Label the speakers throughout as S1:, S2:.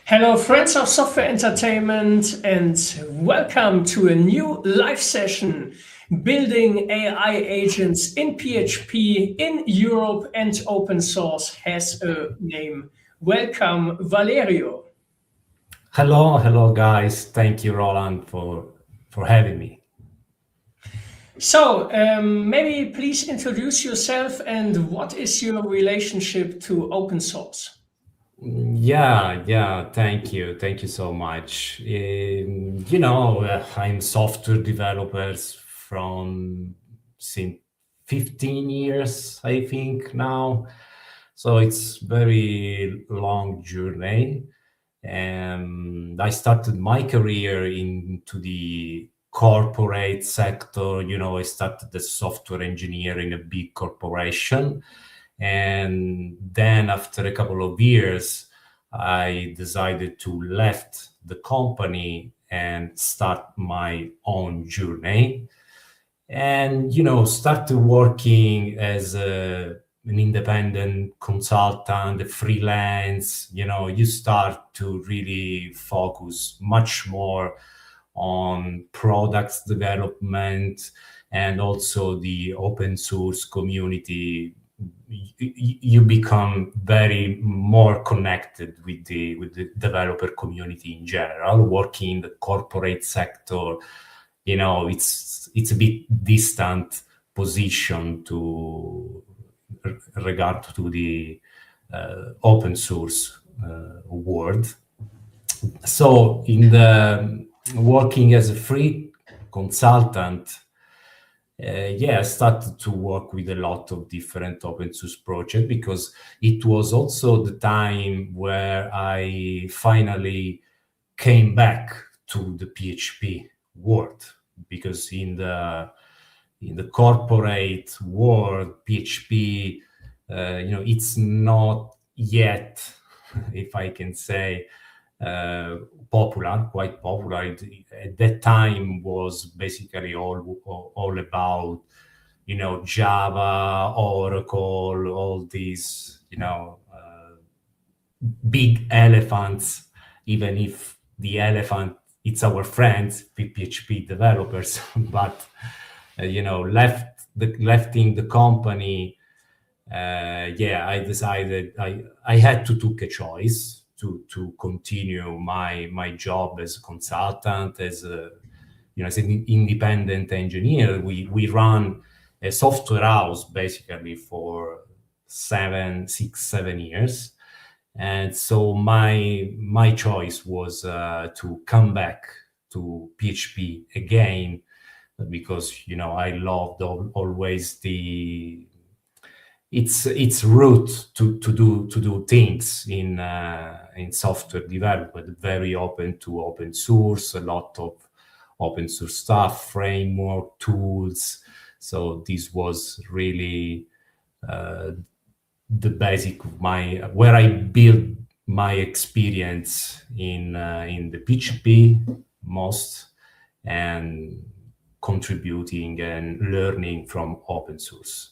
S1: Hello, friends of software entertainment, and welcome to a new live session building AI agents in PHP in Europe and open source has a name. Welcome, Valerio.
S2: Hello, guys. Thank you, Roland, for having me.
S1: So, maybe please introduce yourself and what is your relationship to open source?
S2: Yeah. Thank you so much. I'm software developers from since 15 years, I think now. So it's very long journey. And I started my career into the corporate sector. I started as software engineer in a big corporation. And then after a couple of years, I decided to left the company and start my own journey. And, started working as an independent consultant, a freelance. You start to really focus much more on products development and also the open source community. You become very more connected with the developer community in general. Working in the corporate sector, it's a bit distant position to regard to the open source world. So in the working as a free consultant, I started to work with a lot of different open source projects because it was also the time where I finally came back to the PHP world, because in the corporate world, PHP, it's not yet, if I can say, quite popular. At that time was basically all about, Java, Oracle, all these, big elephants, even if the elephant, it's our friends, PHP developers, but, lefting the company, I decided I had to take a choice to continue my job as a consultant, as an independent engineer. We run a software house basically for 7 years, and so my choice was to come back to PHP again, because I loved always its route to do things in software development, very open to open source, a lot of open source stuff, framework, tools. So this was really the basic of where I built my experience in the PHP most, and contributing and learning from open source.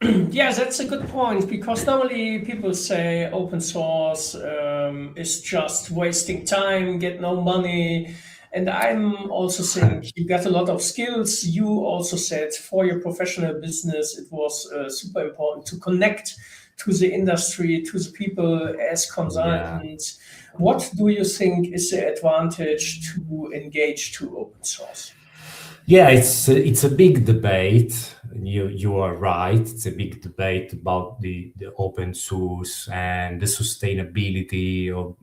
S1: Yes, that's a good point, because normally people say open source is just wasting time, get no money. And I'm also think you got a lot of skills. You also said for your professional business, it was super important to connect to the industry, to the people as consultants. What do you think is the advantage to engage to open source?
S2: Yeah, it's a big debate. You are right. It's a big debate about the open source and the sustainability of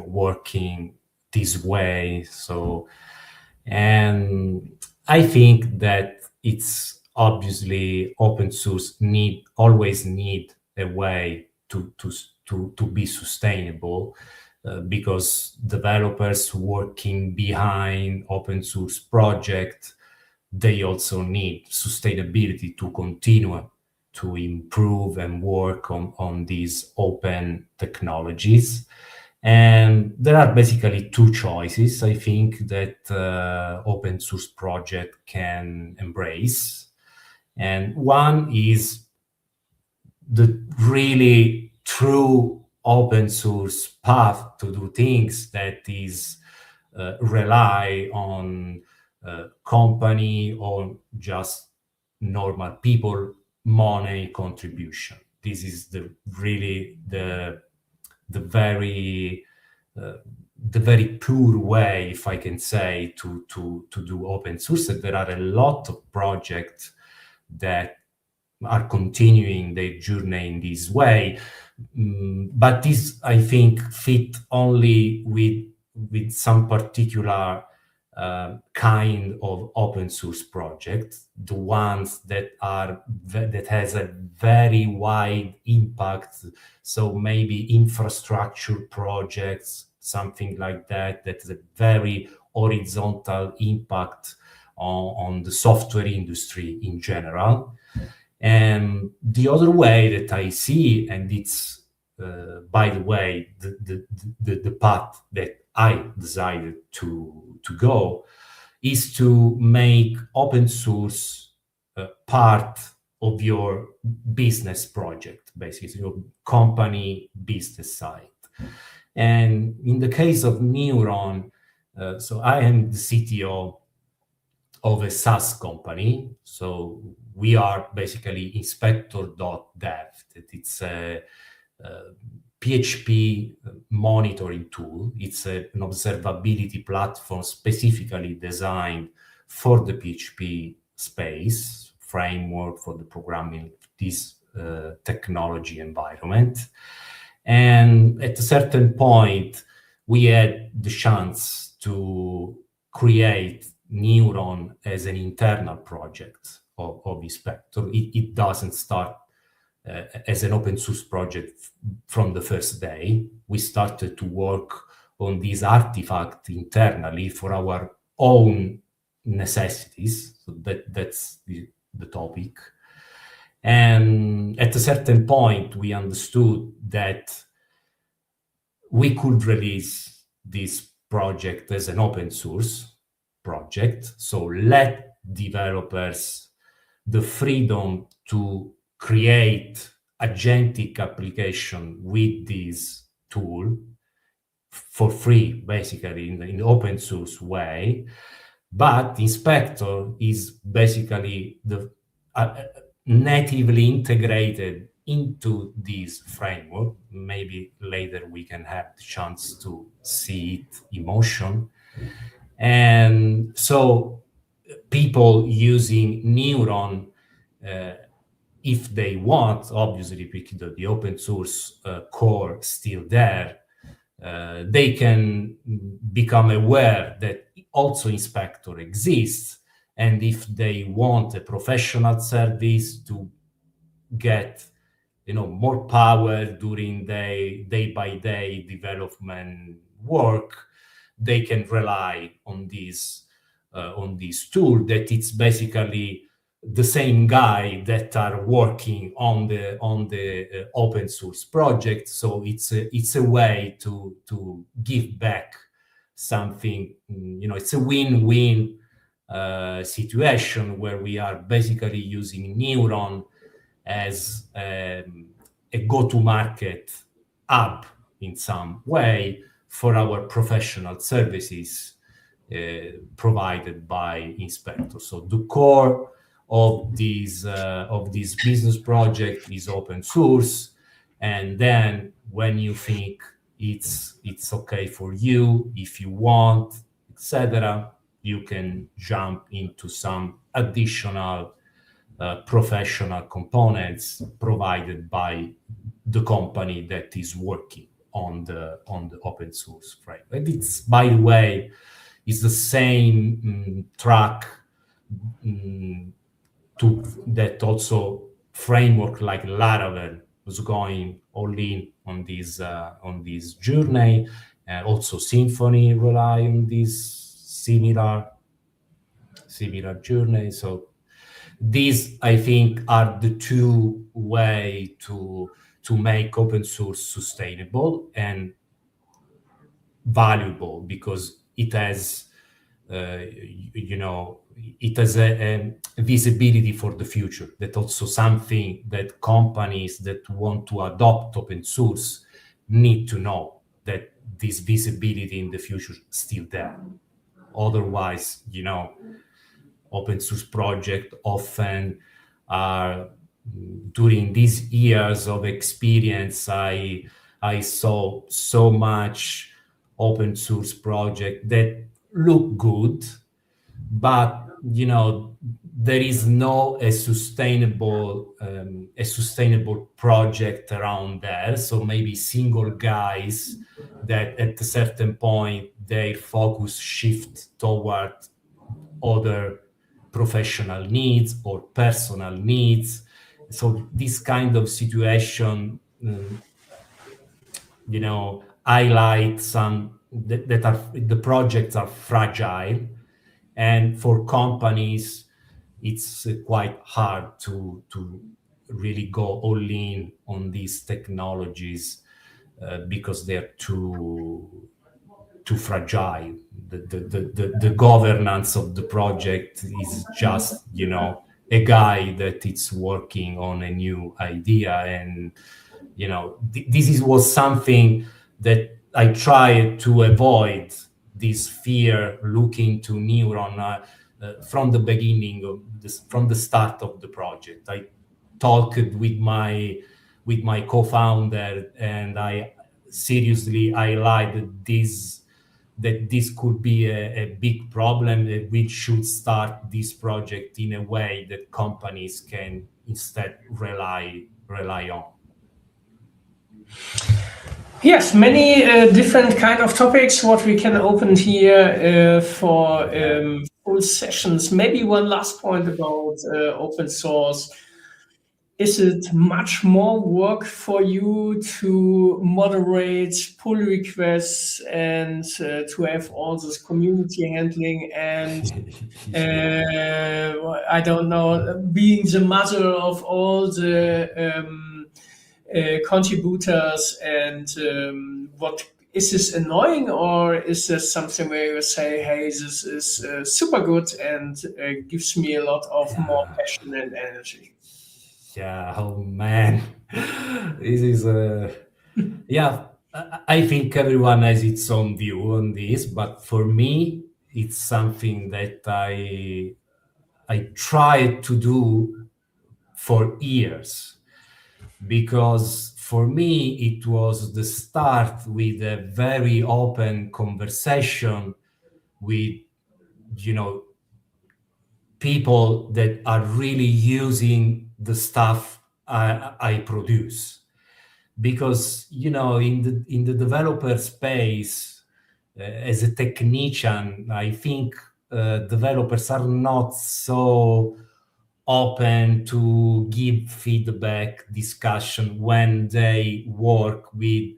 S2: working this way. So, and I think that it's obviously open source always need a way to be sustainable, because developers working behind open source project, they also need sustainability to continue to improve and work on these open technologies. And there are basically two choices, I think, that open source project can embrace. And one is the really true open source path to do things that is rely on company or just normal people money contribution. This is really the very the very poor way, if I can say, to do open source. There are a lot of projects that are continuing their journey in this way, but this, I think, fit only with some particular kind of open source project, the ones that has a very wide impact. So maybe infrastructure projects, something like that, that is a very horizontal impact on the software industry in general. And the other way that I see, and it's by the way the path that I decided to go, is to make open source part of your business project, basically your company business side. And in the case of Neuron, so I am the CTO of a SaaS company. So we are basically Inspector.dev. That it's a PHP monitoring tool. It's an observability platform specifically designed for the PHP space, framework for the programming this technology environment. And at a certain point, we had the chance to create Neuron as an internal project of Inspector. It doesn't start as an open source project from the first day. We started to work on this artifact internally for our own necessities. So that's the topic. And at a certain point, we understood that we could release this project as an open source project. So let developers the freedom to create agentic application with this tool for free, basically in the open source way. But Inspector is basically the natively integrated into this framework. Maybe later we can have the chance to see it in motion. And so people using Neuron, if they want, obviously, because the open source core still there, they can become aware that also Inspector exists. And if they want a professional service to get more power during their day-by-day development work, they can rely on this tool that it's basically the same guy that are working on the open source project. So it's a way to give back something. It's a win-win situation where we are basically using Neuron as a go-to-market hub in some way for our professional services provided by Inspector. So the core of this business project is open source, and then when you think it's okay for you, if you want, etc., you can jump into some additional professional components provided by the company that is working on the open source framework. And it's, by the way, is the same track to that also framework like Laravel was going all in on this journey, and also Symfony rely on this similar journey. So these, I think, are the two ways to make open source sustainable and valuable, because it has it has a visibility for the future. That also something that companies that want to adopt open source need to know that this visibility in the future is still there. Otherwise, open source project often are, during these years of experience, I saw so much open source project that look good, but there is no a sustainable project around there. So maybe single guys that at a certain point their focus shift toward other professional needs or personal needs. So this kind of situation, highlight some that are the projects are fragile, and for companies it's quite hard to really go all in on these technologies because they're too fragile. The governance of the project is just a guy that is working on a new idea, and this was something that I tried to avoid, this fear looking to Neuron from the beginning of this, from the start of the project. I talked with my co-founder, and I seriously highlighted that this could be a big problem, that we should start this project in a way that companies can instead rely on.
S1: Yes, many different kind of topics what we can open here for full sessions. Maybe one last point about open source. Is it much more work for you to moderate pull requests and to have all this community handling and I don't know, being the mother of all the contributors, and what is this annoying, or is this something where you say, hey, this is super good and gives me a lot of more passion and energy?
S2: Yeah, oh man, this is yeah. I think everyone has its own view on this, but for me, it's something that I tried to do for years, because for me it was the start with a very open conversation with people that are really using the stuff I produce. Because in the developer space, as a technician, I think developers are not so open to give feedback discussion when they work with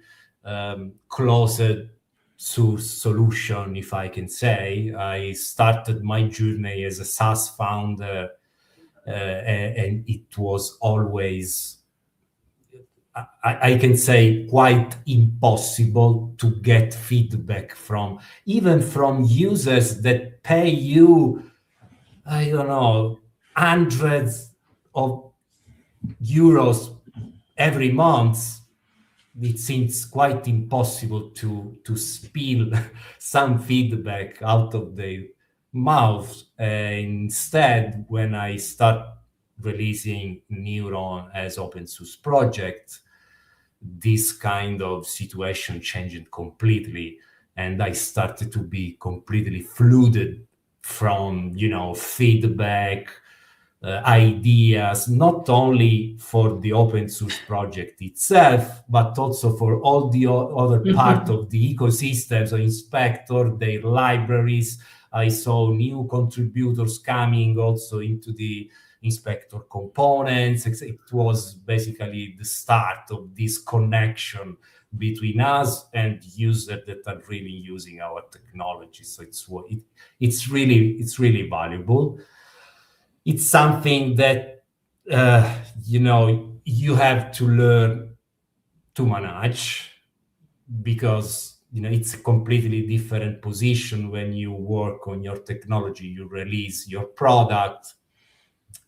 S2: closed source solution, if I can say. I started my journey as a SaaS founder, and it was always, I can say, quite impossible to get feedback from, even from users that pay you, I don't know, hundreds of euros every month. It seems quite impossible to spill some feedback out of their mouth. Instead, when I start releasing Neuron as open source project, this kind of situation changed completely, and I started to be completely flooded from feedback, ideas, not only for the open source project itself, but also for all the other part of the ecosystem. So Inspector, their libraries. I saw new contributors coming also into the Inspector components. It was basically the start of this connection between us and users that are really using our technology. So it's really valuable. It's something that you have to learn to manage, because it's a completely different position when you work on your technology. You release your product,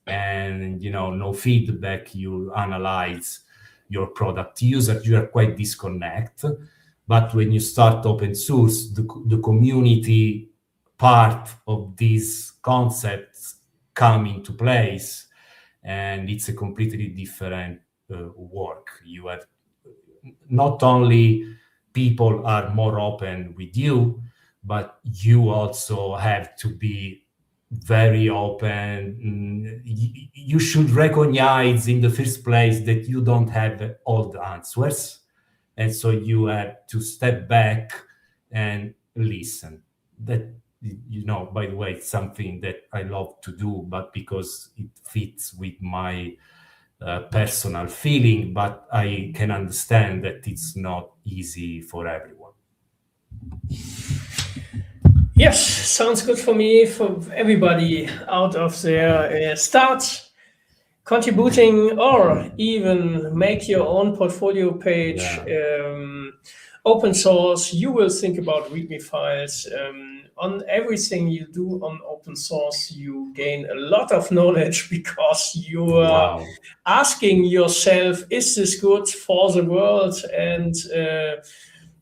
S2: and no feedback, you analyze your product users, you are quite disconnect. But when you start open source, the community part of these concepts come into place, and it's a completely different work. You have not only people are more open with you, but you also have to be very open. You should recognize in the first place that you don't have all the answers, and so you have to step back and listen. That, by the way, it's something that I love to do, but because it fits with my personal feeling, but I can understand that it's not easy for everyone.
S1: Yes, sounds good for me, for everybody out of their start contributing or even make your own portfolio page. Open source, you will think about README files. On everything you do on open source, you gain a lot of knowledge because you are asking yourself, is this good for the world? And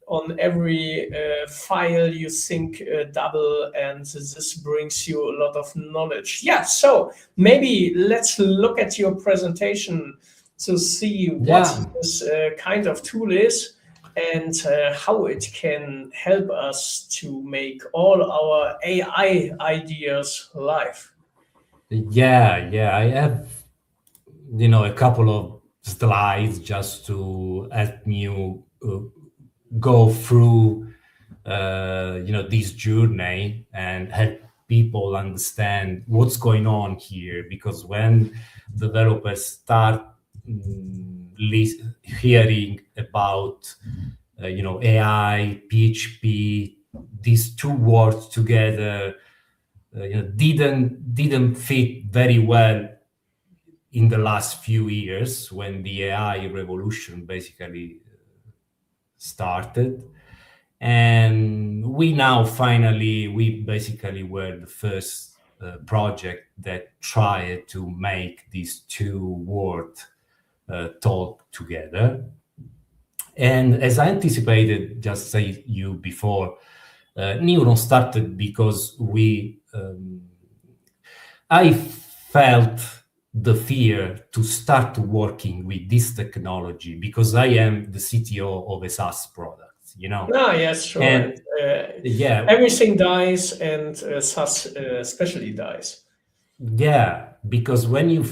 S1: on every file you think double, and this brings you a lot of knowledge. Yeah, so maybe let's look at your presentation to see what this kind of tool is and how it can help us to make all our AI ideas live.
S2: Yeah, I have a couple of slides just to help you go through this journey and help people understand what's going on here. Because when developers start hearing about AI, PHP, these two words together didn't fit very well in the last few years when the AI revolution basically started. And we basically were the first project that tried to make these two words talk together. And as I anticipated, just say you before, Neuron started because I felt the fear to start working with this technology because I am the CTO of a SaaS product.
S1: Yes, sure. And, everything dies, and SaaS especially dies.
S2: Yeah, because when you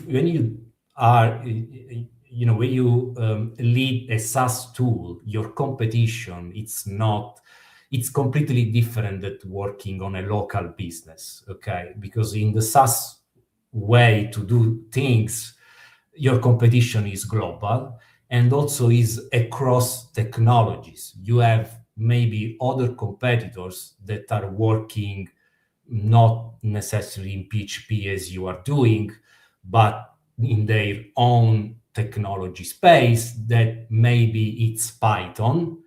S2: are when you lead a SaaS tool, your competition it's completely different than working on a local business. Okay, because in the SaaS way to do things, your competition is global and also is across technologies. You have maybe other competitors that are working not necessarily in PHP as you are doing, but in their own technology space that maybe it's Python.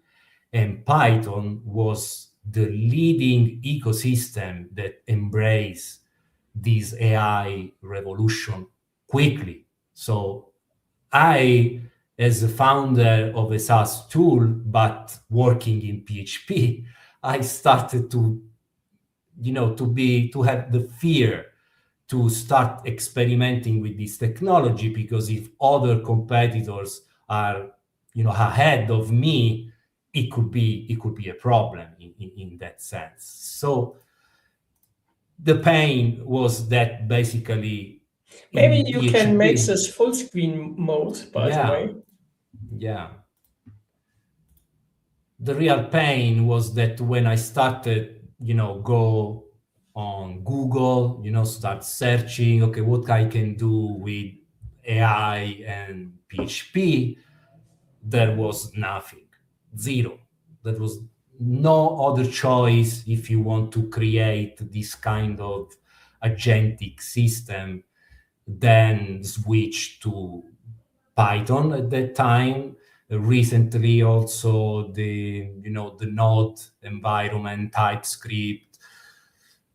S2: And Python was the leading ecosystem that embraced this AI revolution quickly. So I, as a founder of a SaaS tool, but working in PHP, I started to have the fear to start experimenting with this technology, because if other competitors are ahead of me, it could be a problem in that sense. So the pain was that basically
S1: maybe you can make this full screen mode, by the way.
S2: Yeah. The real pain was that when I started, go on Google, start searching, okay, what I can do with AI and PHP, there was nothing, zero. There was no other choice if you want to create this kind of agentic system than switch to Python at that time. Recently, also the Node environment, TypeScript.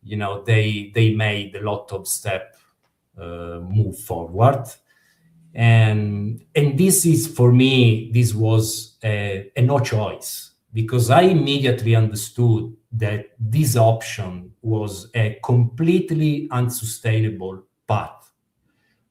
S2: They made a lot of step move forward, And this is, for me, this was a no choice, because I immediately understood that this option was a completely unsustainable path,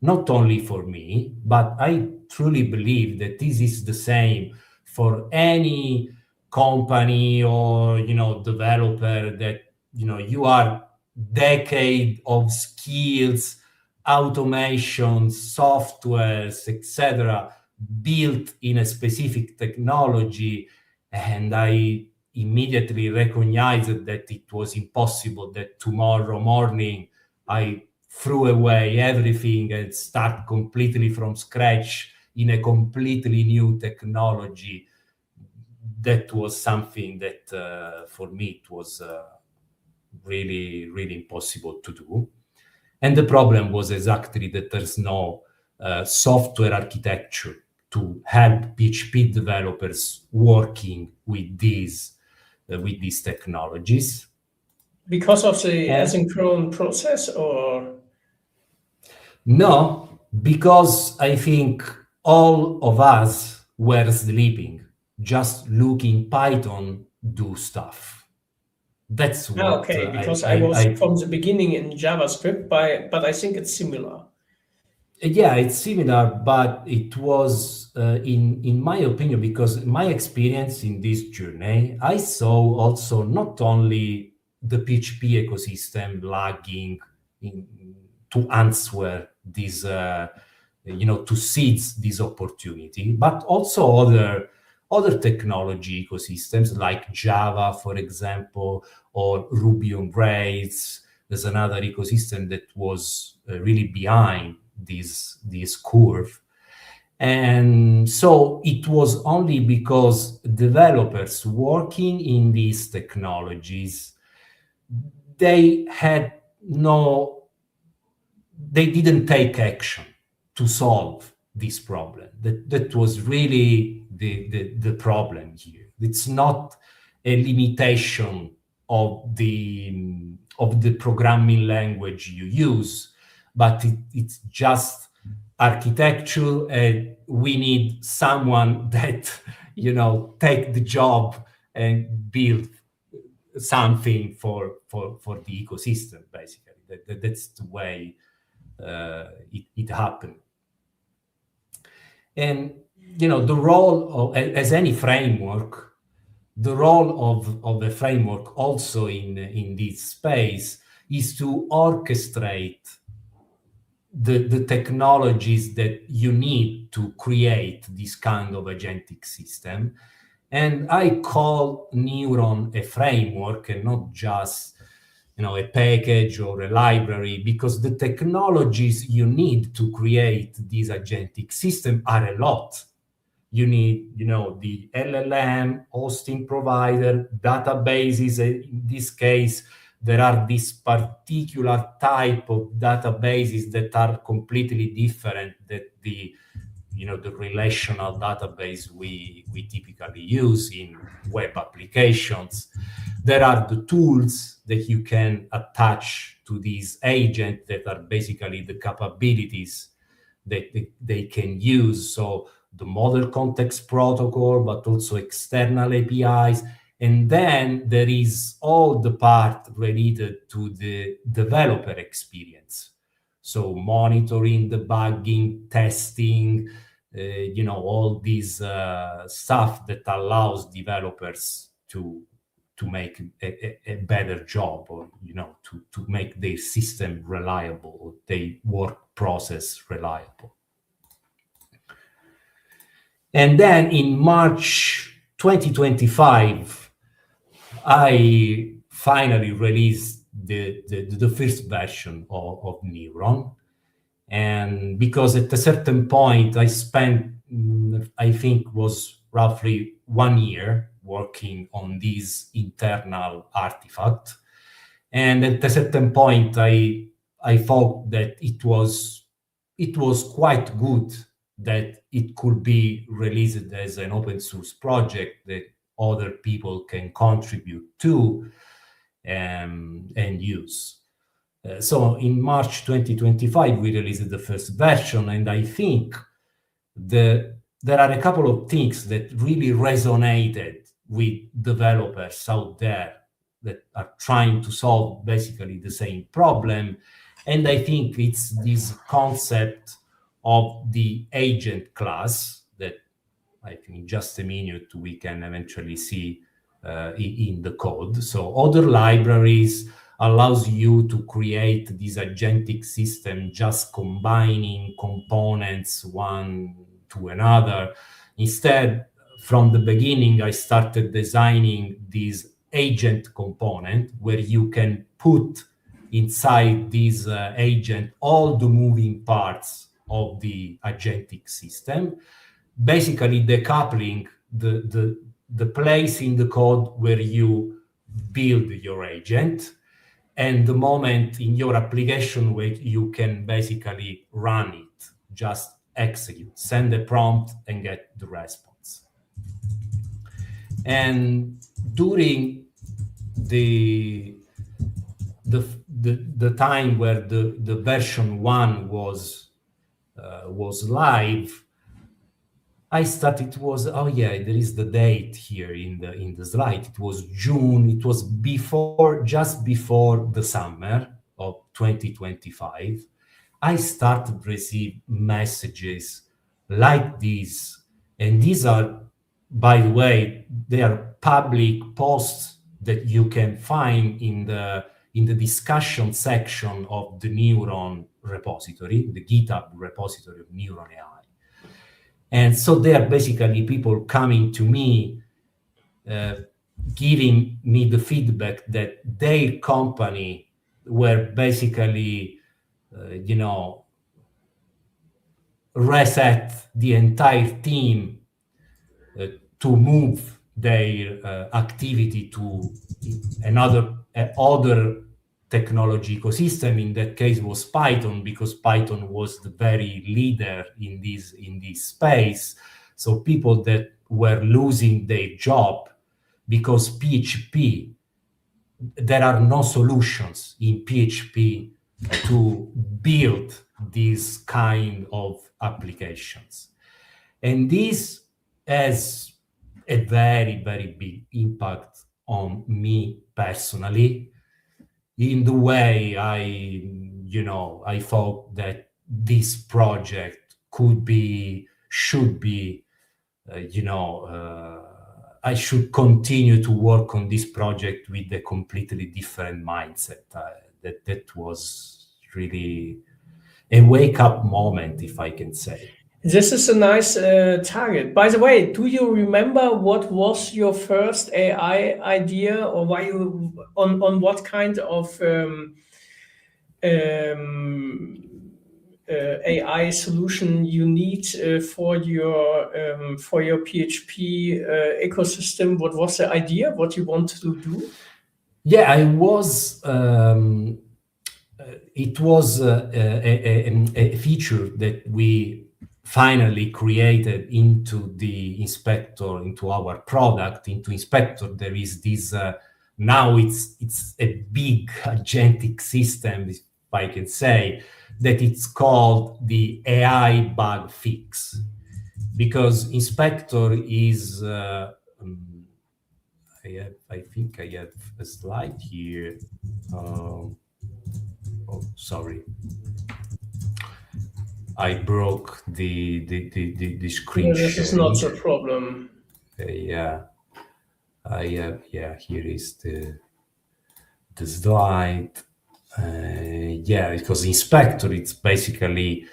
S2: not only for me, but I truly believe that this is the same for any company or developer, that you are decade of skills, automation, softwares, etc., built in a specific technology. And I immediately recognized that it was impossible that tomorrow morning I threw away everything and start completely from scratch in a completely new technology. That was something that for me it was really, really impossible to do. And the problem was exactly that there's no software architecture to help PHP developers working with these technologies.
S1: Because of the
S2: And
S1: asynchronous process, or
S2: no, because I think all of us were sleeping, just looking Python do stuff. That's what
S1: okay,
S2: I,
S1: because I
S2: I,
S1: was
S2: I
S1: from the beginning in JavaScript, but I think it's similar.
S2: yeah, it's similar, but it was, in my opinion, because my experience in this journey, I saw also not only the PHP ecosystem lagging in, to answer this, to seize this opportunity, but also other technology ecosystems like Java, for example, or Ruby on Rails. There's another ecosystem that was really behind this curve. And so it was only because developers working in these technologies, they had no they didn't take action to solve this problem. That was really the problem here. It's not a limitation of the programming language you use, but it's just architecture, and we need someone that take the job and build something for the ecosystem. Basically, that's the way it happened. And the role of, as any framework, the role of a framework also in this space is to orchestrate the technologies that you need to create this kind of agentic system. And I call Neuron a framework and not just a package or a library, because the technologies you need to create this agentic system are a lot. You need, the LLM, hosting provider, databases. In this case, there are this particular type of databases that are completely different than the relational database we typically use in web applications. There are the tools that you can attach to these agents that are basically the capabilities that they can use. So the model context protocol, but also external APIs. And then there is all the part related to the developer experience. So monitoring, debugging, testing, all these stuff that allows developers to make a better job, or to make their system reliable, their work process reliable. And then in March 2025, I finally released the first version of Neuron. And because at a certain point I spent, I think was roughly 1 year working on this internal artifact. And at a certain point I thought that it was quite good that it could be released as an open source project that other people can contribute to and use. So in March 2025, we released the first version, and I think there are a couple of things that really resonated with developers out there that are trying to solve basically the same problem. And I think it's this concept of the agent class that I think in just a minute we can eventually see in the code. So other libraries allows you to create this agentic system just combining components one to another. Instead, from the beginning, I started designing this agent component where you can put inside this agent all the moving parts of the agentic system, basically decoupling the place in the code where you build your agent and the moment in your application where you can basically run it, just execute, send a prompt and get the response. And during the time where the version 1 was live, I started, it was, oh yeah, there is the date here in the slide. It was June. It was just before the summer of 2025. I started to receive messages like this. And these are, by the way, they are public posts that you can find in the discussion section of the Neuron repository, the GitHub repository of Neuron AI. And so they are basically people coming to me, giving me the feedback that their company were basically, reset the entire team to move their activity to another other technology ecosystem. In that case was Python, because Python was the very leader in this space. So people that were losing their job because PHP, there are no solutions in PHP to build these kind of applications. And this has a very, very big impact on me personally, in the way I thought that this project should be, I should continue to work on this project with a completely different mindset. That was really a wake-up moment, if I can say.
S1: This is a nice target. By the way, do you remember what was your first AI idea, or why you on what kind of AI solution you need for your PHP ecosystem? What was the idea? What you want to do?
S2: Yeah, it was a feature that we finally created into the Inspector, into our product, into Inspector. There is this, now it's a big agentic system, if I can say, that it's called the AI bug fix. Because Inspector is, I think I have a slide here. Oh, sorry. I broke the screen sharing.
S1: This is not a problem.
S2: Yeah, here is the slide. Because Inspector, it's basically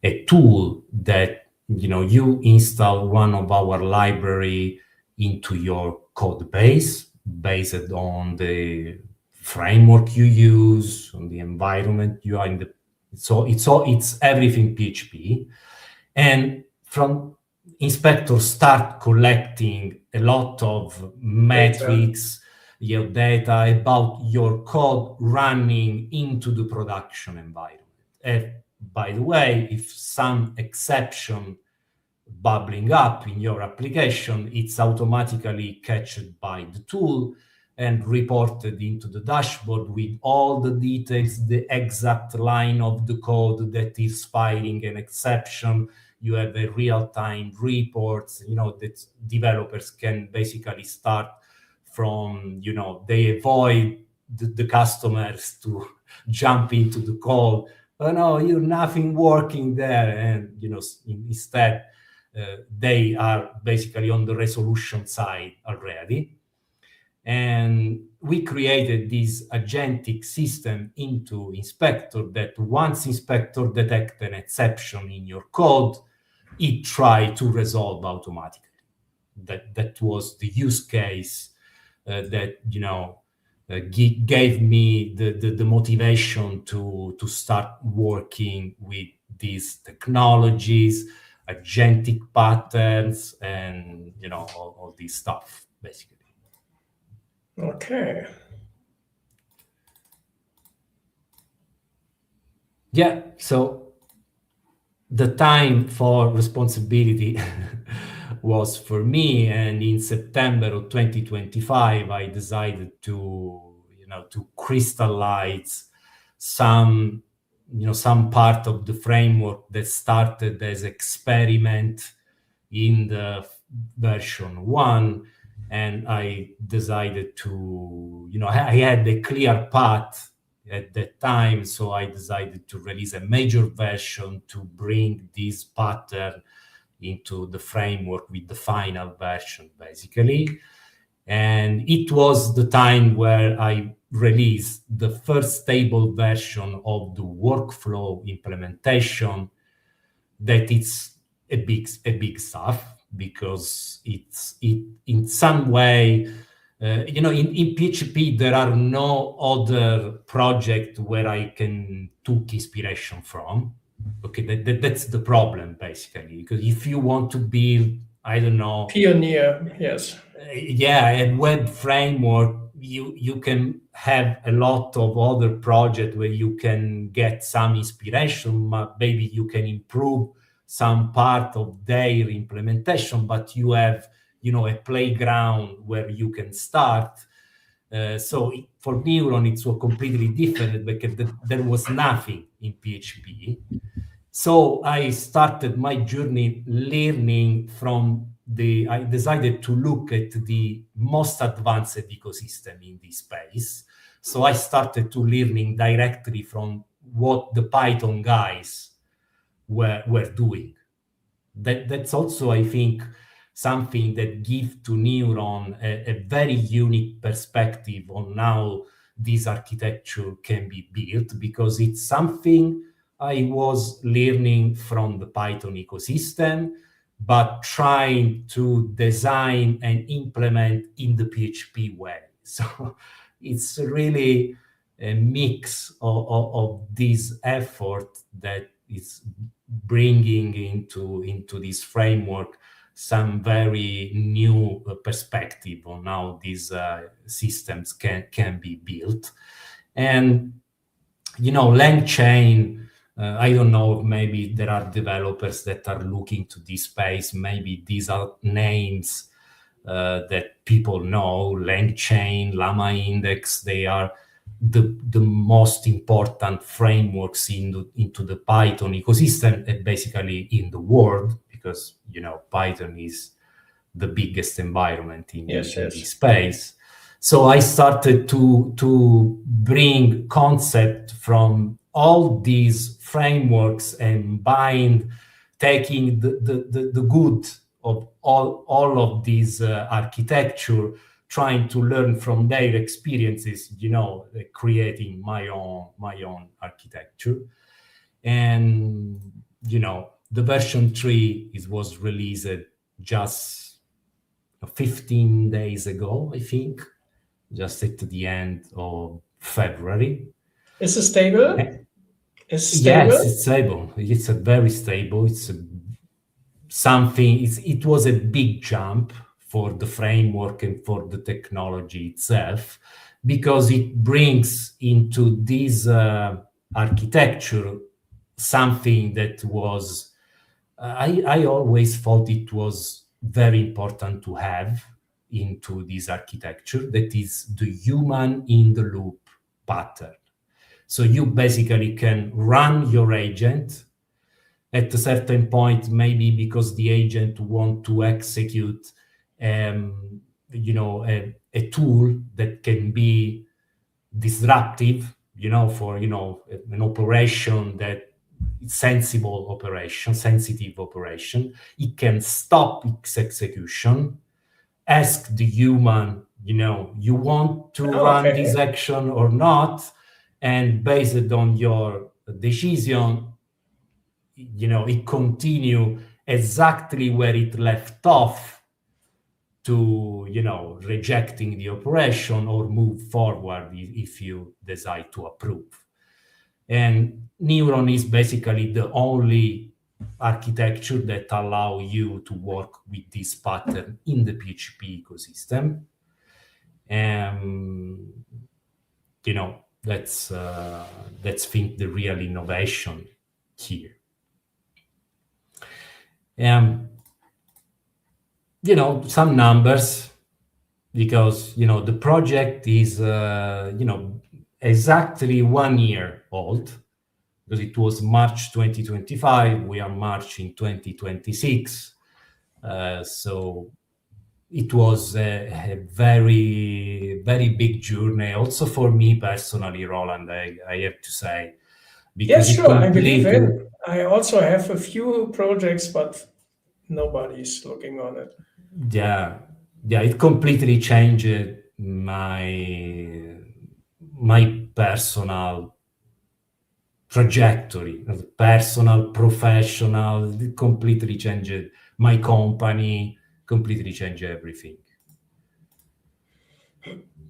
S2: a tool that, you install one of our library into your code base based on the framework you use, on the environment you are in. It's everything PHP. And from Inspector start collecting a lot of metrics, your data about your code running into the production environment. And by the way, if some exception bubbling up in your application, it's automatically catched by the tool and reported into the dashboard with all the details, the exact line of the code that is firing an exception. you have a real-time reports, that developers can basically start from, they avoid the customers to jump into the call. Oh no, you're nothing working there. And, instead, they are basically on the resolution side already. And we created this agentic system into Inspector that once Inspector detects an exception in your code, it tries to resolve automatically. That was the use case that gave me the motivation to start working with these technologies, agentic patterns, and all this stuff basically.
S1: Okay.
S2: Yeah, so the time for responsibility was for me, and in September of 2025, I decided to crystallize some part of the framework that started as experiment in the version 1, and I decided to, I had a clear path at that time, so I decided to release a major version to bring this pattern into the framework with the final version, basically. And it was the time where I released the first stable version of the workflow implementation. That it's a big stuff, because it in some way, in PHP there are no other project where I can took inspiration from. Okay, that's the problem basically, because if you want to build, I don't know,
S1: Pioneer, yes.
S2: A web framework, you can have a lot of other projects where you can get some inspiration, but maybe you can improve some part of their implementation, but you have a playground where you can start. So for Neuron it's completely different, because there was nothing in PHP. So I started my journey learning I decided to look at the most advanced ecosystem in this space. So I started to learning directly from what the Python guys were doing. That's also, I think, something that gives to Neuron a very unique perspective on how this architecture can be built, because it's something I was learning from the Python ecosystem, but trying to design and implement in the PHP way. So it's really a mix of this effort that is bringing into this framework some very new perspective on how these systems can be built. And LangChain, I don't know, maybe there are developers that are looking to this space. Maybe these are names that people know. LangChain, Llama Index, they are the most important frameworks into the Python ecosystem, and basically in the world, because Python is the biggest environment in this space. So I started to bring concept from all these frameworks and taking the good of all of these architecture, trying to learn from their experiences, creating my own architecture. And the version 3 was released just 15 days ago, I think, just at the end of February.
S1: Is it stable?
S2: Yes, it's stable. It's a very stable. It was a big jump for the framework and for the technology itself, because it brings into this architecture something that was, I always thought it was very important to have into this architecture, that is the human in the loop pattern. So you basically can run your agent, at a certain point, maybe because the agent want to execute, a tool that can be disruptive, for, an operation that sensitive operation, it can stop its execution, ask the human, you want to run this action or not, and based on your decision, it continue exactly where it left off to, rejecting the operation or move forward if you decide to approve. And Neuron is basically the only architecture that allow you to work with this pattern in the PHP ecosystem. And, that's think the real innovation here. Some numbers, because, the project is, exactly 1 year old, because it was March 2025. We are March in 2026. So it was a very, very big journey, also for me personally, Roland, I have to say.
S1: Because yes, sure, I believe it. I also have a few projects, but nobody's looking on it.
S2: Yeah, it completely changed my personal trajectory, personal, professional. It completely changed my company, completely changed everything.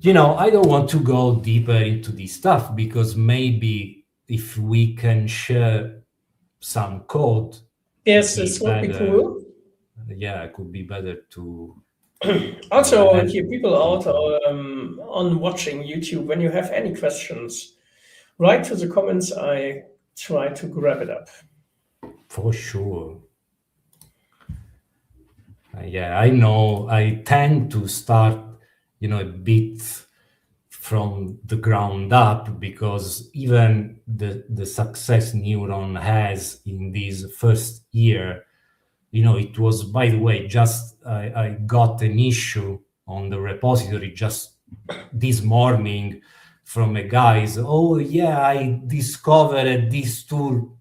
S2: I don't want to go deeper into this stuff, because maybe if we can share some code,
S1: yes, this would be cool.
S2: Yeah, it could be better to
S1: also hear people out on watching YouTube. When you have any questions, write to the comments. I try to grab it up.
S2: For sure. Yeah, I know I tend to start, a bit from the ground up, because even the success Neuron has in this first year, it was, by the way, just I got an issue on the repository just this morning from a guy. Oh yeah, I discovered this tool,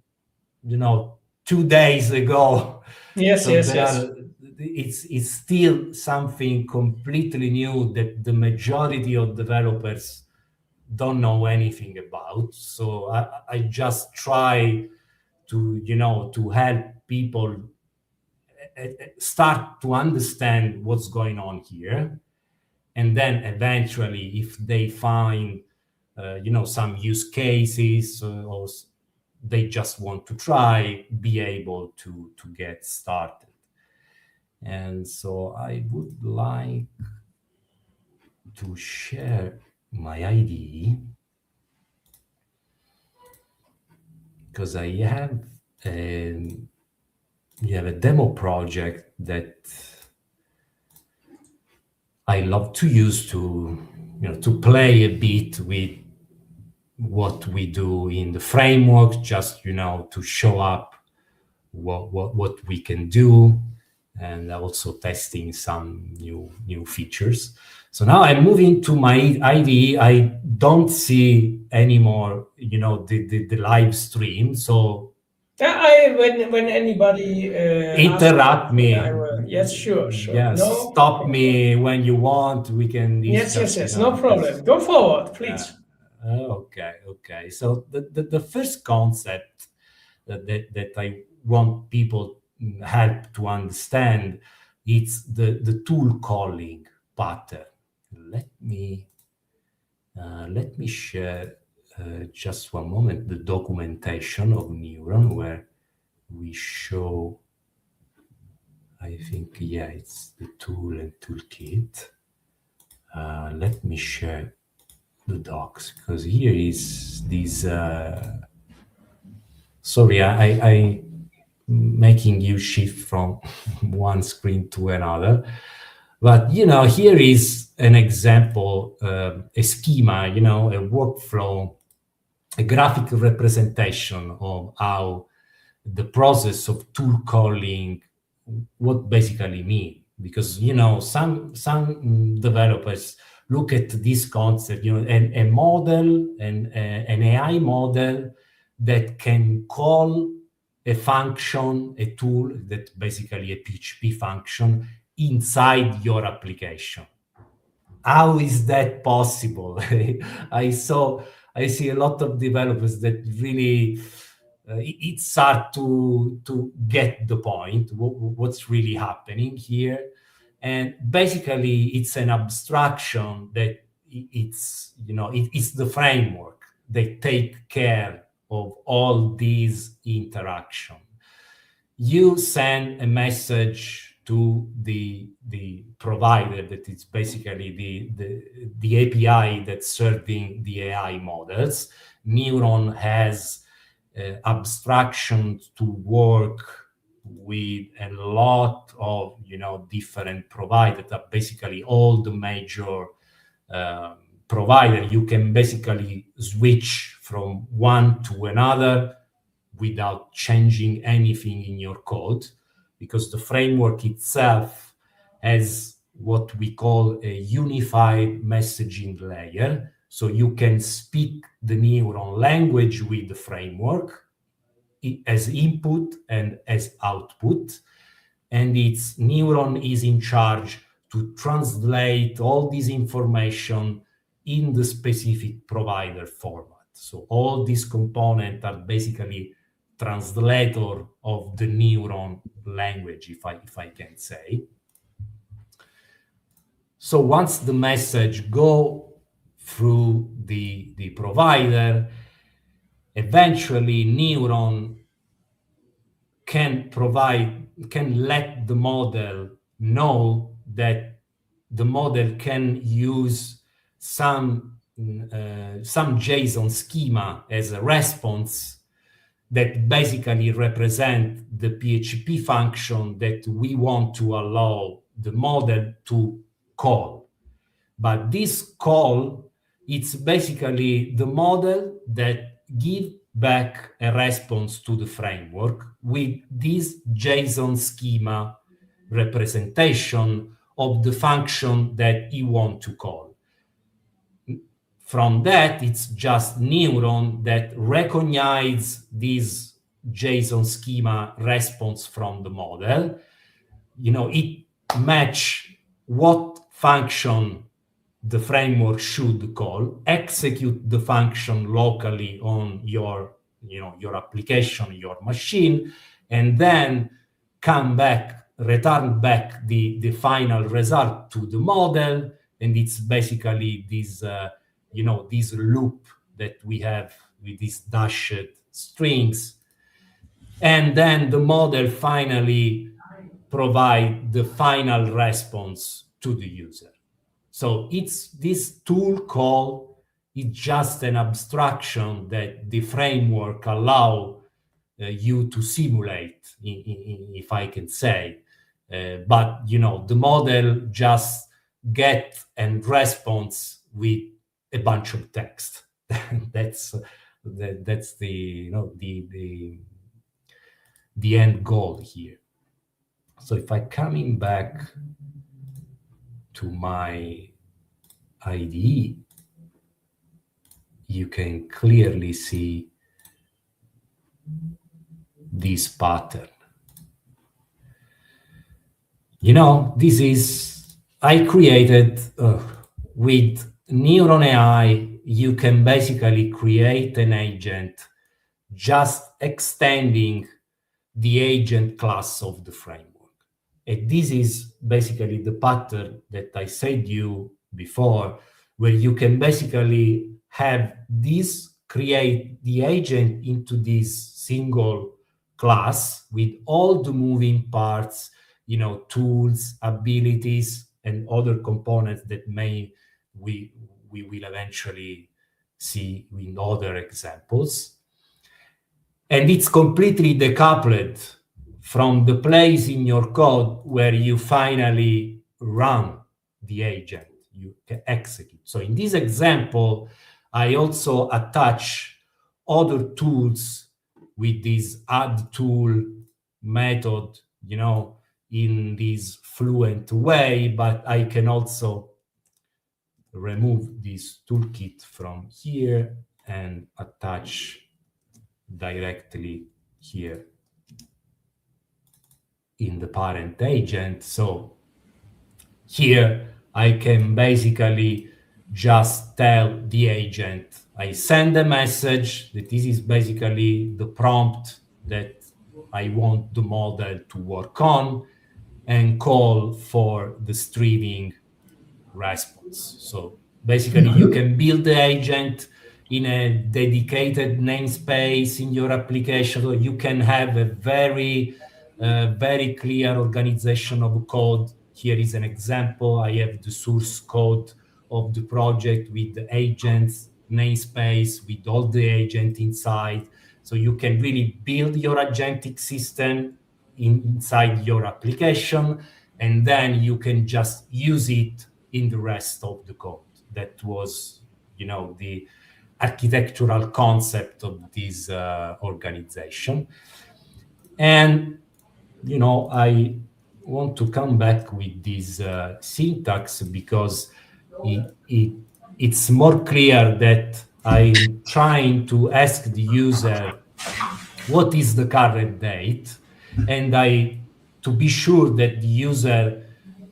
S2: 2 days ago.
S1: Yes,
S2: so
S1: yes.
S2: It's still something completely new that the majority of developers don't know anything about. So I just try to, to help people start to understand what's going on here. And then eventually, if they find, some use cases, or they just want to try, be able to get started. And so I would like to share my IDE, because I have a demo project that I love to use to, to play a bit with what we do in the framework, just, to show up what we can do, and also testing some new features. So now I'm moving to my IDE. I don't see anymore, the live stream. So
S1: when anybody
S2: interrupt me,
S1: yes, sure.
S2: Yes, no, stop me when you want. We can discuss.
S1: Yes. No problem. Go forward, please.
S2: Okay. So the first concept that I want people help to understand, it's the tool calling pattern. Let me share just one moment the documentation of Neuron, where we show, I think, it's the tool and toolkit. Let me share the docs, because here is this. Sorry, I making you shift from one screen to another. But, here is an example, a schema, a workflow, a graphic representation of how the process of tool calling, what basically mean. Because, some developers look at this concept, a model, an AI model that can call a function, a tool that basically a PHP function inside your application. How is that possible? I see a lot of developers that really it's hard to get the point, what's really happening here. And basically it's an abstraction that it's the framework that take care of all these interaction. You send a message to the provider that is basically the API that's serving the AI models. Neuron has abstractions to work with a lot of different providers, that basically all the major provider. You can basically switch from one to another without changing anything in your code, because the framework itself has what we call a unified messaging layer. So you can speak the neuron language with the framework as input and as output. And its neuron is in charge to translate all this information in the specific provider format. So all these components are basically translator of the neuron language, if I can say. So once the message go through the provider, eventually neuron can let the model know that the model can use some JSON schema as a response that basically represent the PHP function that we want to allow the model to call. But this call, it's basically the model that give back a response to the framework with this JSON schema representation of the function that you want to call. From that, it's just neuron that recognize this JSON schema response from the model. It match what function the framework should call, execute the function locally on your application, your machine, and then return back the final result to the model. And it's basically this this loop that we have with these dashed strings. And then the model finally provide the final response to the user. So it's this tool call is just an abstraction that the framework allow you to simulate, if I can say. But the model just get and response with a bunch of text. that's the end goal here. So if I coming back to my IDE, you can clearly see this pattern. This is, I created with Neuron AI, you can basically create an agent just extending the agent class of the framework. And this is basically the pattern that I said you before, where you can basically have this, create the agent into this single class with all the moving parts, tools, abilities, and other components that we will eventually see in other examples. And it's completely decoupled from the place in your code where you finally run the agent, you can execute. So in this example, I also attach other tools with this add tool method, in this fluent way, but I can also remove this toolkit from here and attach directly here in the parent agent. So here I can basically just tell the agent, I send a message that this is basically the prompt that I want the model to work on, and call for the streaming response. So basically you can build the agent in a dedicated namespace in your application, or you can have a very clear organization of code. Here is an example. I have the source code of the project with the agents namespace, with all the agent inside. So you can really build your agentic system inside your application, and then you can just use it in the rest of the code. That was, the architectural concept of this organization. And, I want to come back with this syntax because it's more clear that I'm trying to ask the user what is the current date, and to be sure that the user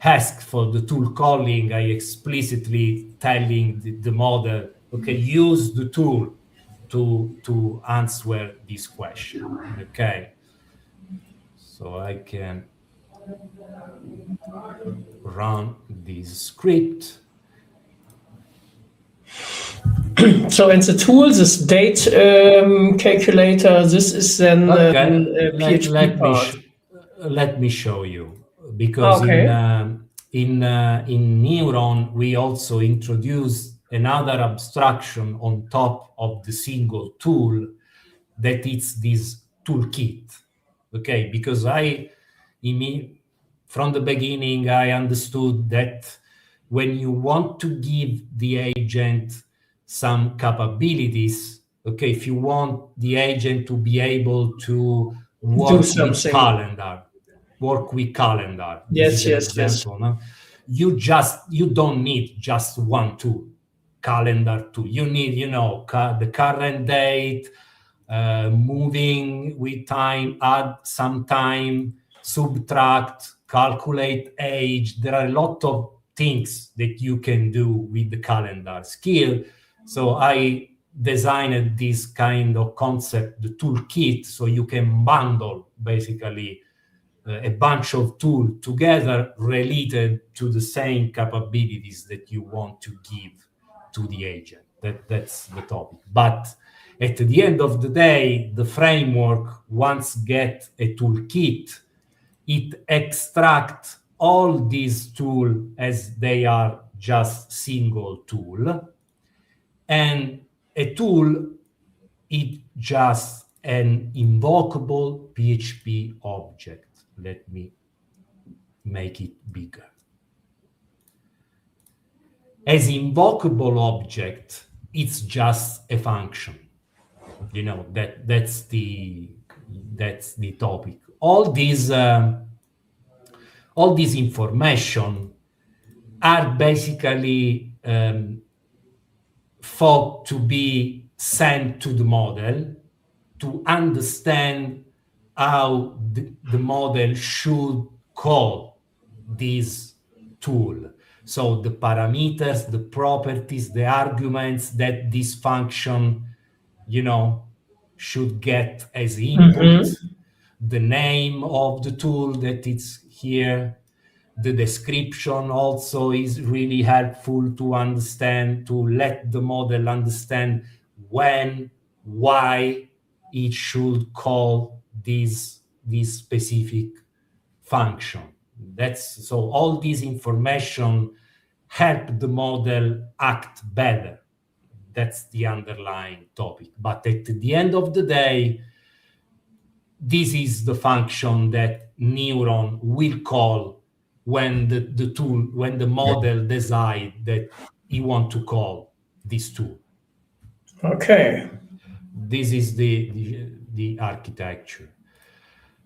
S2: asks for the tool calling, I explicitly telling the model, okay, use the tool to answer this question. Okay, so I can run this script.
S1: So, and the tool, this date calculator, this is then PHP part.
S2: Let me show you, because in Neuron we also introduced another abstraction on top of the single tool, that it's this toolkit. Okay, because from the beginning I understood that when you want to give the agent some capabilities, okay, if you want the agent to be able to work with calendar, this is an example. No? You don't need just one tool, calendar tool. You need, the current date, moving with time, add some time, subtract, calculate age. There are a lot of things that you can do with the calendar skill. So I designed this kind of concept, the toolkit, so you can bundle basically a bunch of tools together related to the same capabilities that you want to give to the agent. That's the topic. But at the end of the day, the framework, once get a toolkit, it extracts all these tools as they are just single tool. And a tool is just an invocable PHP object. Let me make it bigger. As invocable object, it's just a function. That's the topic. All these information are basically thought to be sent to the model to understand how the model should call this tool. So the parameters, the properties, the arguments that this function, should get as input, the name of the tool that it's here. The description also is really helpful to understand, to let the model understand when, why it should call this specific function. So all this information help the model act better. That's the underlying topic. But at the end of the day, this is the function that Neuron will call when the model decide that he want to call this tool.
S1: Okay.
S2: This is the architecture.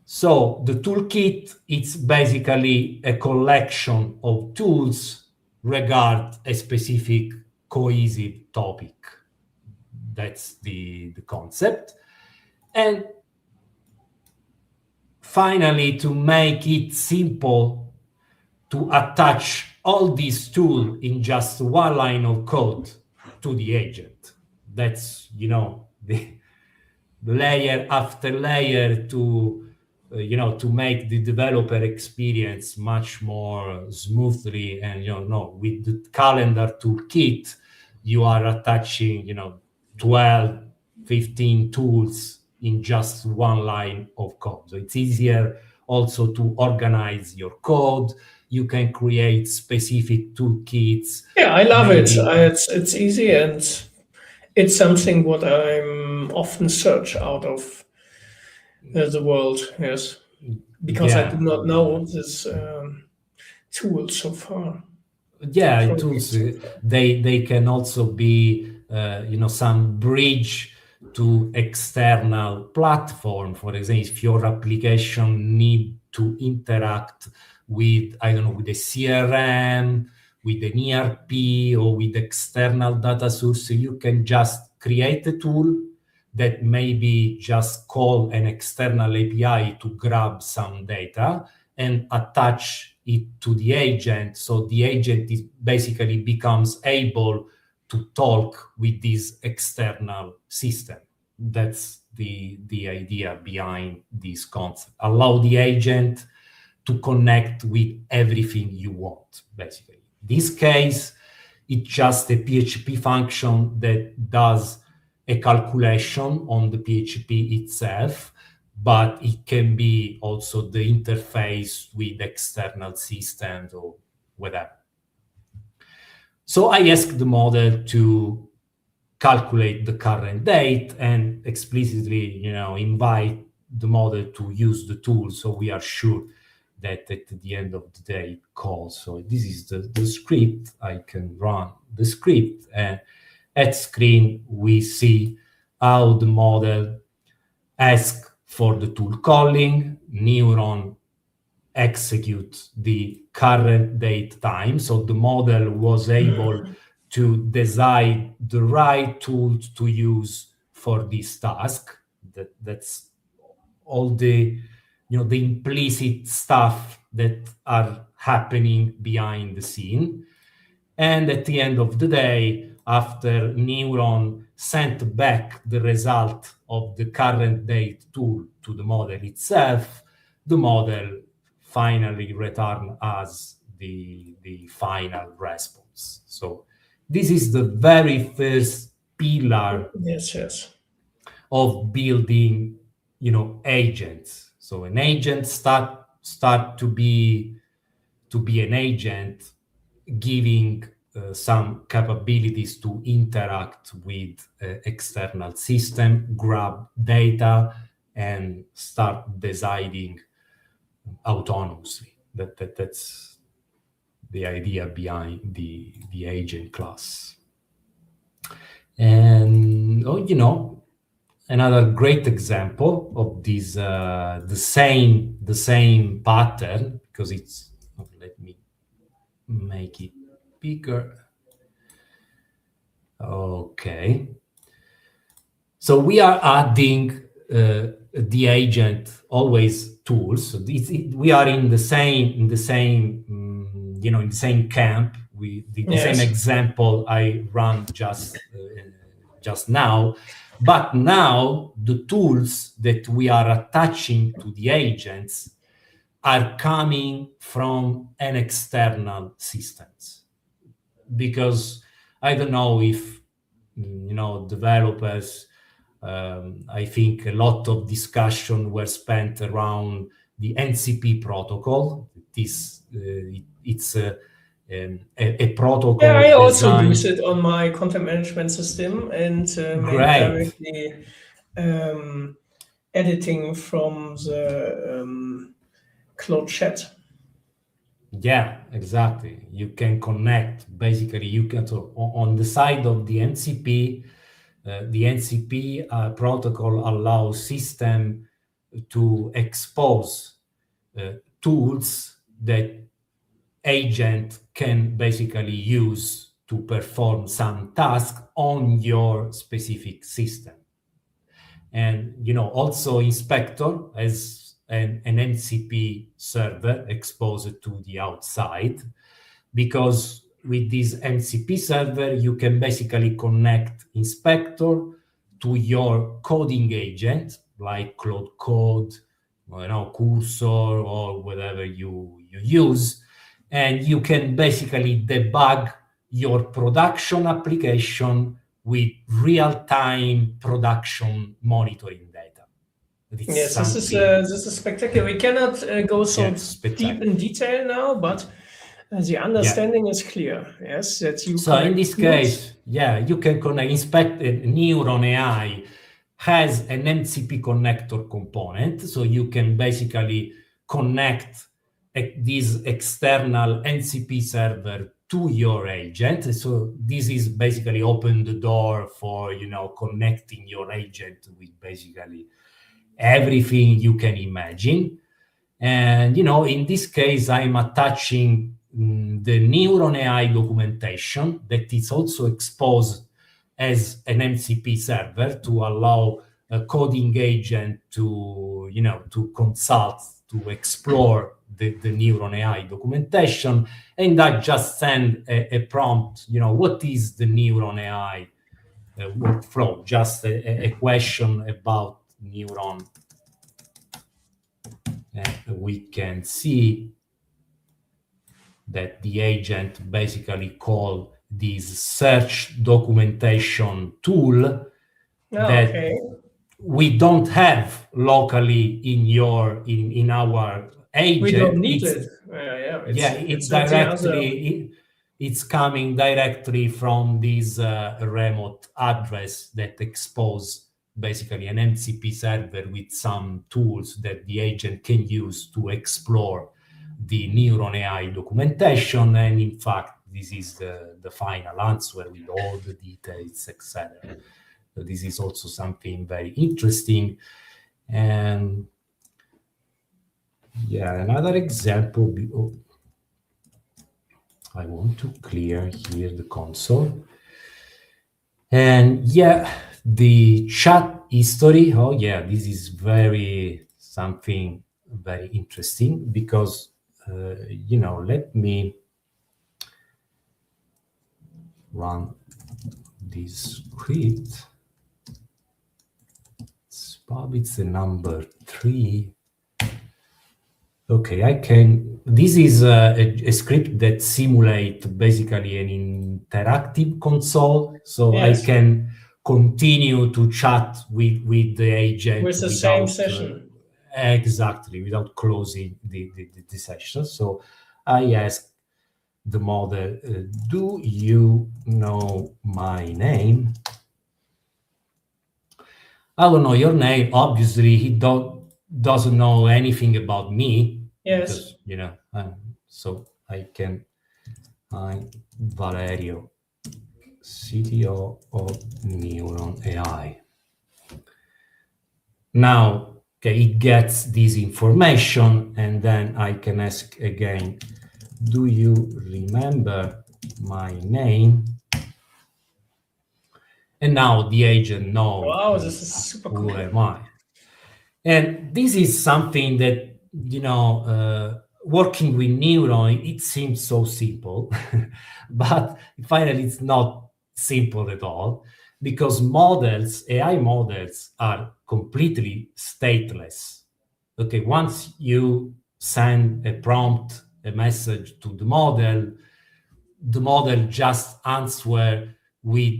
S2: So the toolkit, it's basically a collection of tools regard a specific cohesive topic. That's the concept. And finally, to make it simple to attach all these tools in just one line of code to the agent. That's, the layer after layer to to make the developer experience much more smoothly. And with the calendar toolkit, you are attaching 12, 15 tools in just one line of code, so it's easier also to organize your code. You can create specific toolkits.
S1: Yeah, I love it.
S2: Maybe
S1: It's easy, and it's something what I'm often search out of the world. Yes, because I do
S2: yeah
S1: not know this tool so far.
S2: yeah
S1: Project
S2: tools,
S1: so far.
S2: they can also be some bridge to external platform. For example, if your application need to interact with, I don't know, with a CRM, with an ERP, or with external data source, you can just create a tool that maybe just call an external API to grab some data and attach it to the agent. So the agent is basically becomes able to talk with this external system. That's the idea behind this concept. Allow the agent to connect with everything you want, basically. In this case, it's just a PHP function that does a calculation on the PHP itself, but it can be also the interface with external systems or whatever. So I asked the model to calculate the current date and explicitly, invite the model to use the tool, so we are sure that at the end of the day it calls. So this is the script. I can run the script, and at screen we see how the model asks for the tool calling. Neuron execute the current date time. So the model was able to decide the right tools to use for this task. That's all the the implicit stuff that are happening behind the scene. And at the end of the day, after Neuron sent back the result of the current date tool to the model itself, the model finally returned us the final response. So this is the very first pillar
S1: Yes, yes.
S2: of building agents. So an agent start to be an agent, giving some capabilities to interact with external system, grab data, and start deciding autonomously. That's the idea behind the agent class. And another great example of this, the same pattern, because it's, let me make it bigger. Okay. So we are adding the agent always tools. So we are in the same in the same camp. The same
S1: Yes.
S2: example I ran just now, but now the tools that we are attaching to the agents are coming from an external systems. Because I don't know if developers, I think a lot of discussion were spent around the NCP protocol. It's a
S1: Yeah,
S2: protocol
S1: I also use
S2: designed.
S1: it on my content management system and make
S2: Great.
S1: directly editing from the Cloud Chat.
S2: Yeah, exactly. You can connect. Basically, you can, so on the side of the NCP, The NCP protocol allows system to expose tools that agent can basically use to perform some task on your specific system. And also Inspector as an MCP server exposed to the outside, because with this MCP server you can basically connect Inspector to your coding agent like Cloud Code, Cursor, or whatever you use, and you can basically debug your production application with real-time production monitoring data.
S1: Yes, this is spectacular. We cannot go so deep in detail now, but the understanding is clear. Yes, that you.
S2: So in this case, you can connect. Neuron AI has an MCP connector component, so you can basically connect this external MCP server to your agent. So this is basically open the door for connecting your agent with basically everything you can imagine. And in this case, I'm attaching the Neuron AI documentation that is also exposed as an MCP server to allow a coding agent to consult, to explore the Neuron AI documentation. And I just send a prompt, what is the Neuron AI workflow? Just a question about Neuron. And we can see that the agent basically called this search documentation tool that we don't have locally in our agent.
S1: We don't need it.
S2: It's directly it's coming directly from this remote address that expose basically an MCP server with some tools that the agent can use to explore the Neuron AI documentation. And in fact, this is the final answer with all the details, etc. So this is also something very interesting. And another example. I want to clear here the console. And the chat history. This is something very interesting because, let me run this script. It's the number 3. Okay, this is a script that simulates basically an interactive console, so I can continue to chat with the agent
S1: with the same session.
S2: Exactly, without closing the session. So I ask the model, do you know my name? I don't know your name. Obviously, he doesn't know anything about me.
S1: Yes.
S2: Because, so I'm Valerio, CTO of Neuron AI. Now, it gets this information, and then I can ask again, do you remember my name? And now the agent knows.
S1: Wow, this is super cool.
S2: Who am I? And this is something that, working with Neuron, it seems so simple, but finally it's not simple at all, because AI models are completely stateless. Okay, once you send a prompt, a message to the model just answers with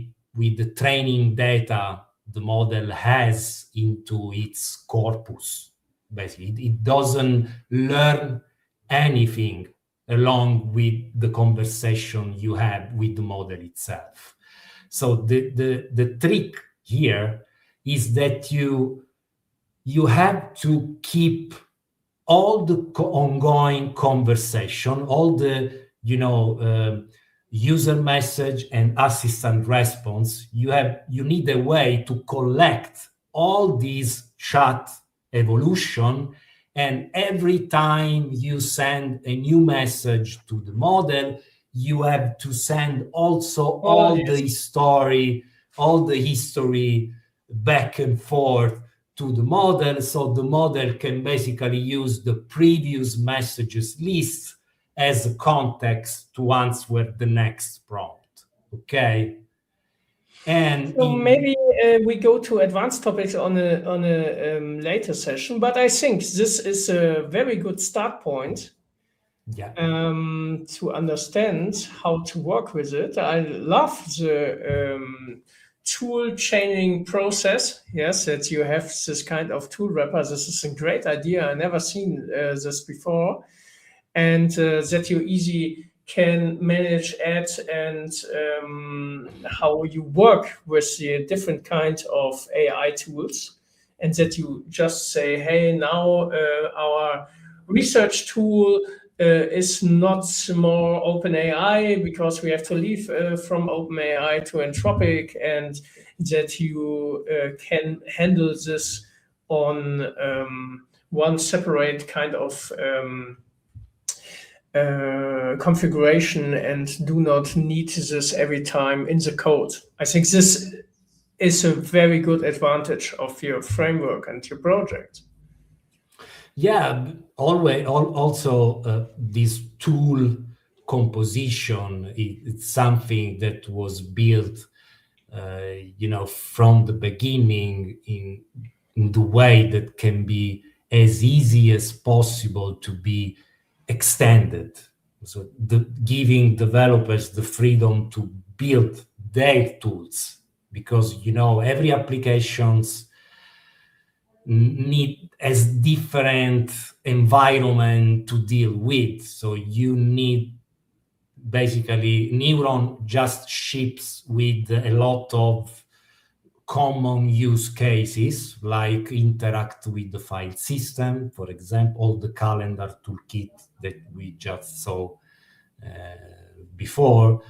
S2: the training data the model has into its corpus. Basically, it doesn't learn anything along with the conversation you have with the model itself. So the trick here is that you have to keep all the ongoing conversation, all the user message and assistant response, you need a way to collect all these chat evolution, and every time you send a new message to the model, you have to send also
S1: Oh,
S2: all the story, all the history back and forth to the model, so the model can basically use the previous messages list as a context to answer the next prompt. Okay. And
S1: so maybe we go to advanced topics on a later session, but I think this is a very good start point
S2: yeah,
S1: to understand how to work with it. I love the tool chaining process. Yes, that you have this kind of tool wrapper. This is a great idea. I never seen this before, and that you easy can manage add and how you work with the different kind of AI tools, and that you just say, hey, now our research tool is not more OpenAI because we have to leave from OpenAI to Anthropic, and that you can handle this on one separate kind of configuration and do not need this every time in the code. I think this is a very good advantage of your framework and your project.
S2: yeah, always also this tool composition, it's something that was built from the beginning in the way that can be as easy as possible to be extended. So giving developers the freedom to build their tools, because every applications need as different environment to deal with. So you need basically Neuron just ships with a lot of common use cases, like interact with the file system, for example, the calendar toolkit that we just saw before.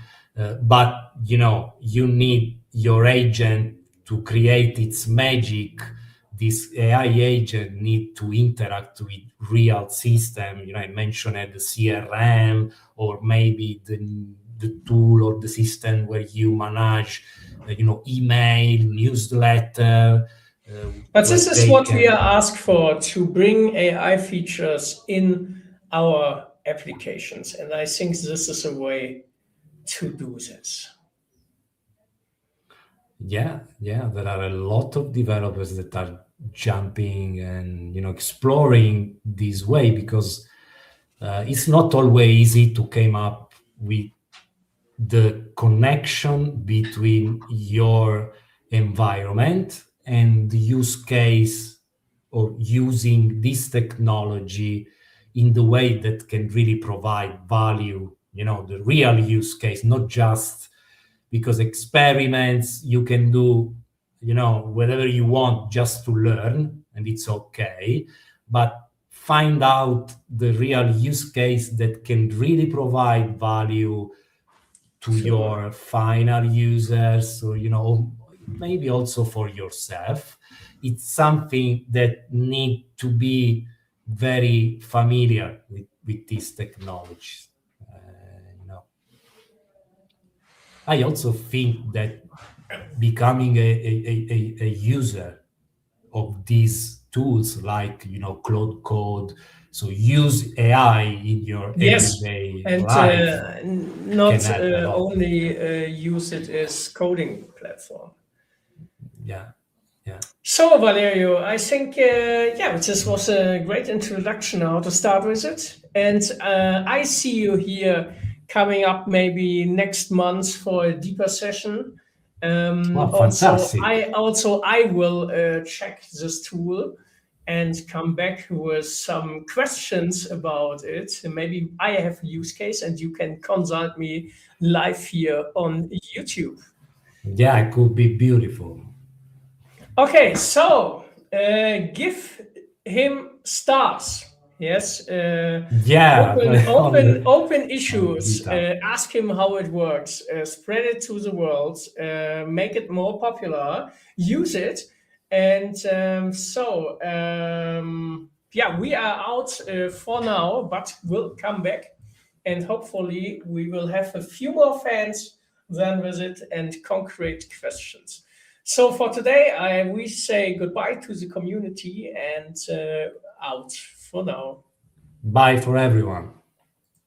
S2: But you need your agent to create its magic. This AI agent need to interact with real system. I mentioned the CRM, or maybe the tool or the system where you manage email, newsletter.
S1: But this is what we are asked for, to bring AI features in our applications. And I think this is a way to do this.
S2: Yeah, there are a lot of developers that are jumping and exploring this way, because it's not always easy to come up with the connection between your environment and the use case, or using this technology in the way that can really provide value, the real use case, not just because experiments you can do whatever you want just to learn, and it's okay, but find out the real use case that can really provide value to your final users, or maybe also for yourself. It's something that need to be very familiar with these technologies. I also think that becoming a user of these tools, like Cloud Code, so use AI in your everyday life,
S1: not only use it as coding platform.
S2: Yeah.
S1: So, Valerio, I think, this was a great introduction how to start with it. And I see you here coming up maybe next month for a deeper session.
S2: Fantastic.
S1: I will check this tool and come back with some questions about it. Maybe I have a use case and you can consult me live here on YouTube.
S2: Yeah, it could be beautiful.
S1: Okay, so give him stars. Yes.
S2: Yeah, on
S1: Open issues.
S2: GitHub.
S1: Ask him how it works. Spread it to the world. Make it more popular. Use it. And yeah, we are out for now, but we'll come back, and hopefully we will have a few more fans then visit and concrete questions. So for today, we say goodbye to the community and out for now.
S2: Bye for everyone.